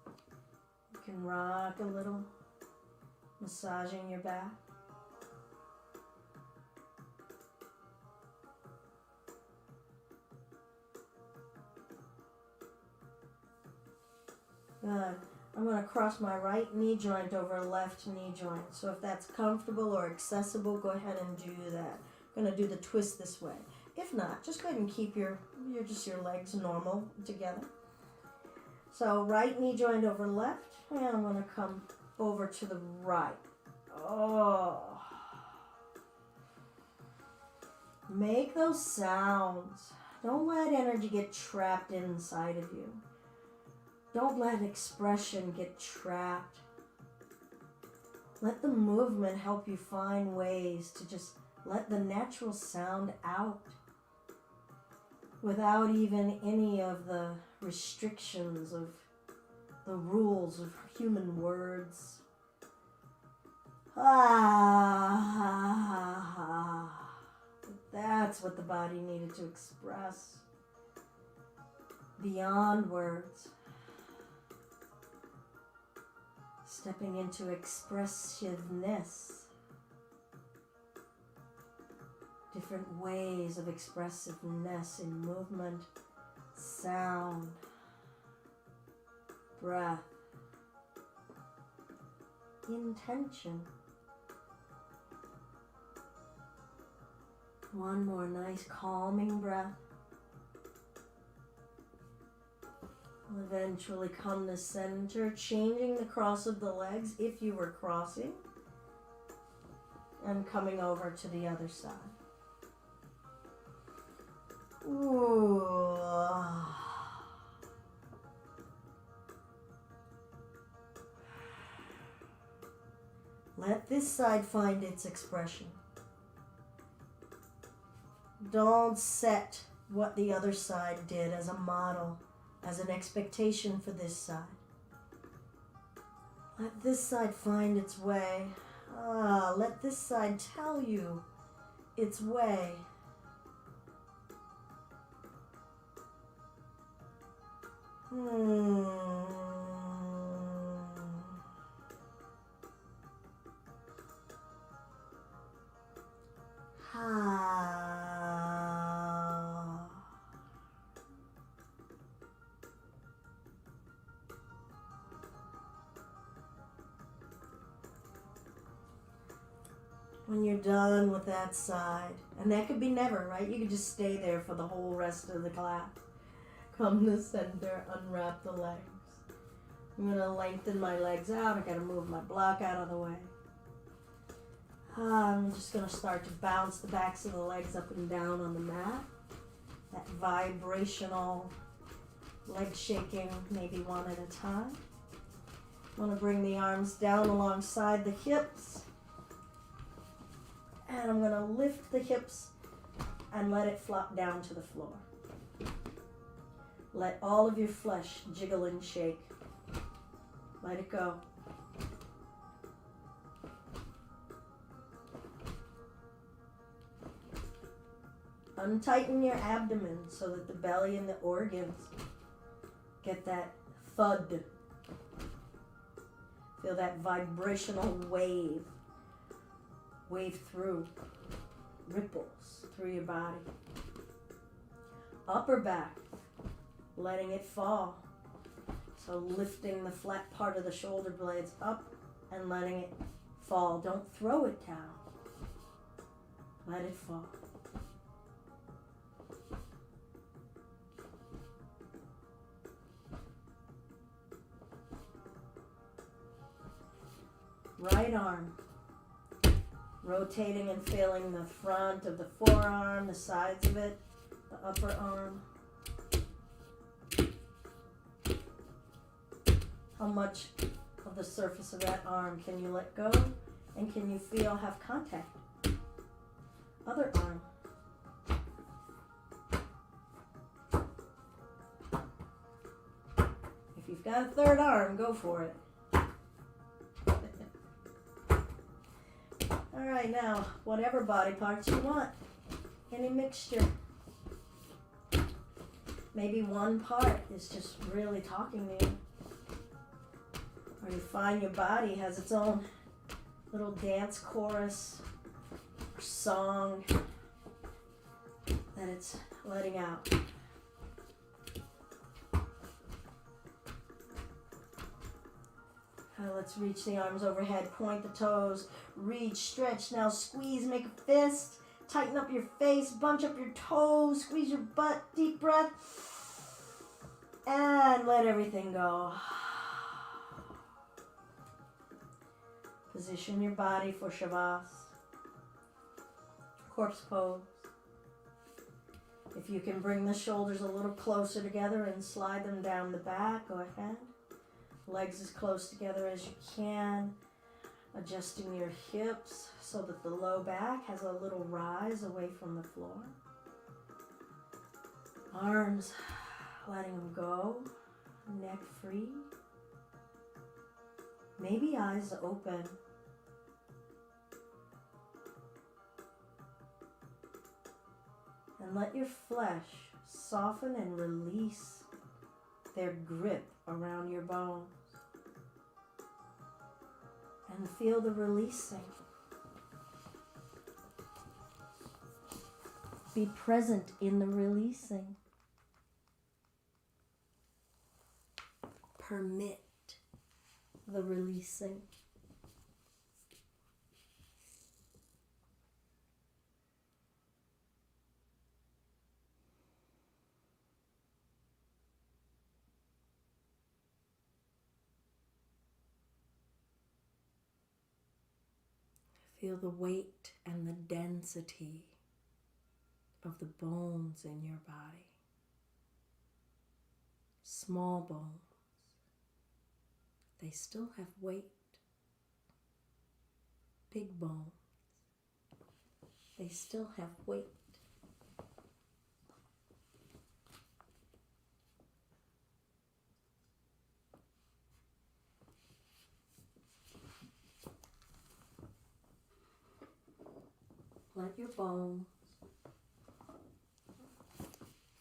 You can rock a little, massaging your back. Good. I'm going to cross my right knee joint over left knee joint. So if that's comfortable or accessible, go ahead and do that. I'm going to do the twist this way. If not, just go ahead and keep your legs normal together. So right knee joint over left, and I'm going to come over to the right. Oh. Make those sounds. Don't let energy get trapped inside of you. Don't let expression get trapped. Let the movement help you find ways to just let the natural sound out without even any of the restrictions of the rules of human words. That's what the body needed to express beyond words. Stepping into expressiveness. Different ways of expressiveness in movement, sound, breath, intention. One more nice calming breath. We'll eventually come to center, changing the cross of the legs if you were crossing, and coming over to the other side. Ooh. Let this side find its expression. Don't set what the other side did as a model, as an expectation for this side. Let this side find its way. Let this side tell you its way. When you're done with that side, and that could be never, right? You could just stay there for the whole rest of the class. Come to center, unwrap the legs. I'm going to lengthen my legs out. I got to move my block out of the way. I'm just going to start to bounce the backs of the legs up and down on the mat. That vibrational leg shaking, maybe one at a time. I want to bring the arms down alongside the hips. And I'm going to lift the hips and let it flop down to the floor. Let all of your flesh jiggle and shake. Let it go. Untighten your abdomen so that the belly and the organs get that thud. Feel that vibrational wave. Wave through. Ripples through your body. Upper back. Letting it fall. So lifting the flat part of the shoulder blades up and letting it fall. Don't throw it down. Let it fall. Right arm. Rotating and feeling the front of the forearm, the sides of it, the upper arm. How much of the surface of that arm can you let go and can you feel have contact? Other arm. If you've got a third arm, go for it. All right, now, whatever body parts you want, any mixture. Maybe one part is just really talking to you. Or you find your body has its own little dance chorus or song that it's letting out. Let's reach the arms overhead, point the toes, reach, stretch, now squeeze, make a fist, tighten up your face, bunch up your toes, squeeze your butt, deep breath, and let everything go. Position your body for Shavas, corpse pose. If you can bring the shoulders a little closer together and slide them down the back, go ahead. Legs as close together as you can. Adjusting your hips so that the low back has a little rise away from the floor. Arms, letting them go. Neck free. Maybe eyes open. And let your flesh soften and release their grip around your bones. And feel the releasing. Be present in the releasing. Permit the releasing. Feel the weight and the density of the bones in your body. Small bones. They still have weight. Big bones. They still have weight. Let your bones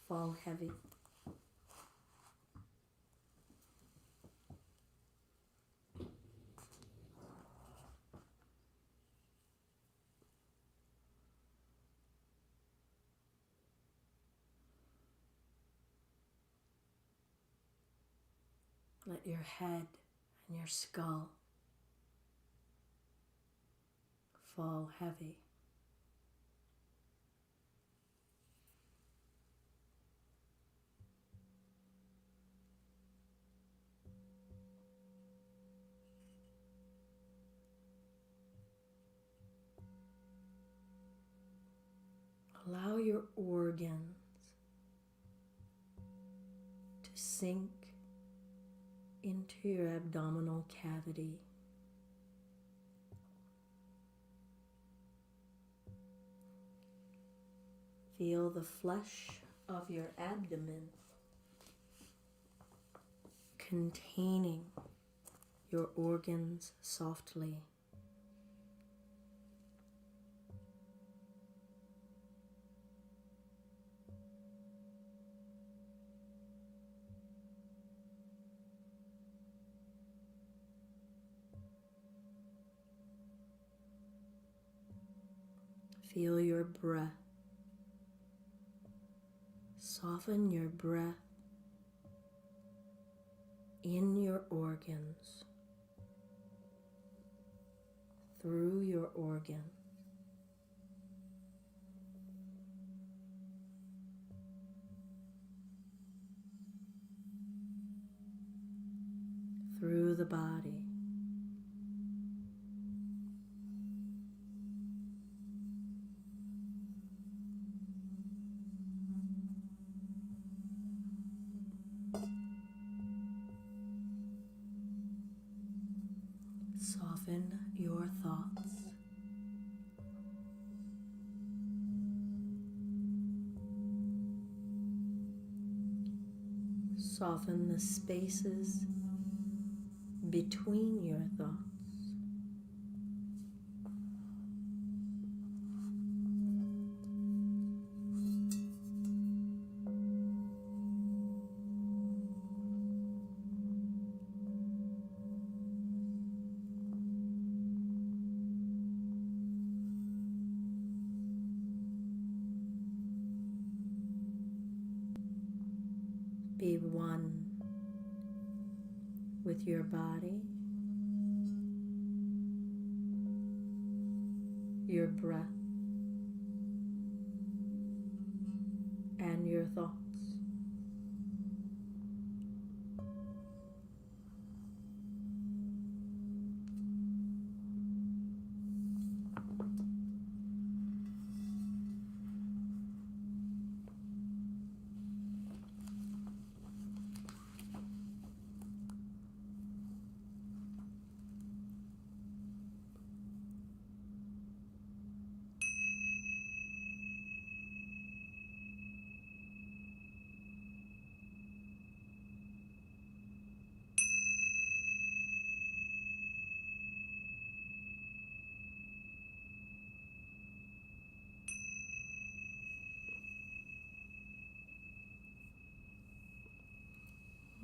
fall heavy. Let your head and your skull fall heavy. Allow your organs to sink into your abdominal cavity. Feel the flesh of your abdomen containing your organs softly. Feel your breath. Soften your breath in your organs, through your organs. Through the body. Soften your thoughts. Soften the spaces between your thoughts. Be one with your body, your breath, and your thoughts.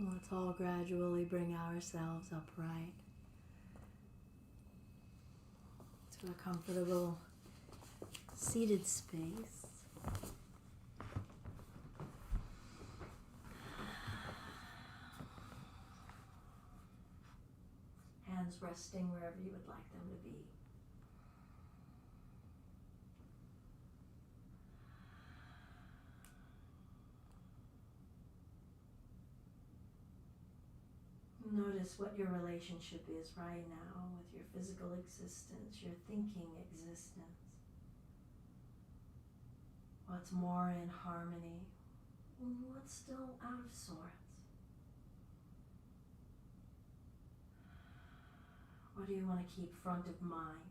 Let's all gradually bring ourselves upright to a comfortable seated space. Hands resting wherever you would like them to be. Notice what your relationship is right now with your physical existence, your thinking existence. What's more in harmony? What's still out of sorts? What do you want to keep front of mind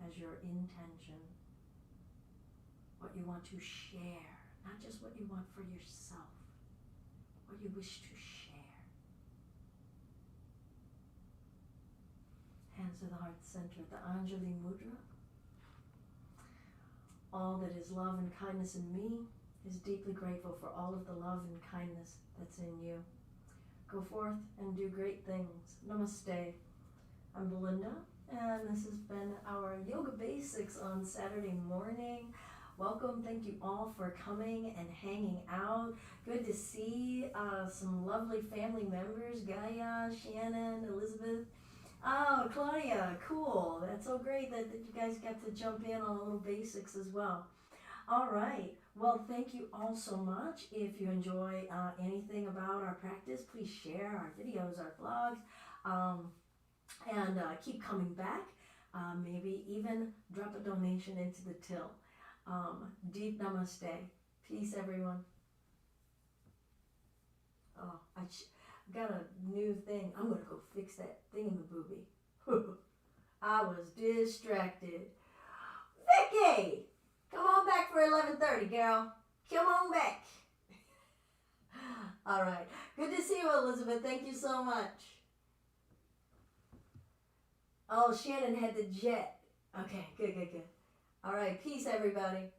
as your intention? What you want to share, not just what you want for yourself, what you wish to share. Hands to the heart center, the Anjali Mudra. All that is love and kindness in me is deeply grateful for all of the love and kindness that's in you. Go forth and do great things. Namaste. I'm Belinda, and this has been our Yoga Basics on Saturday morning. Welcome. Thank you all for coming and hanging out. Good to see some lovely family members, Gaia, Shannon, Elizabeth. Oh, Claudia, cool. That's so great that you guys got to jump in on a little basics as well. All right. Well, thank you all so much. If you enjoy anything about our practice, please share our videos, our blogs, and keep coming back. Maybe even drop a donation into the till. Deep namaste. Peace, everyone. Oh, got a new thing. I'm gonna go fix that thing in the boobie. I was distracted. Vicky, come on back for 11:30, girl. Come on back. All right. Good to see you, Elizabeth. Thank you so much. Oh, Shannon had the jet. Okay, good. All right. Peace, everybody.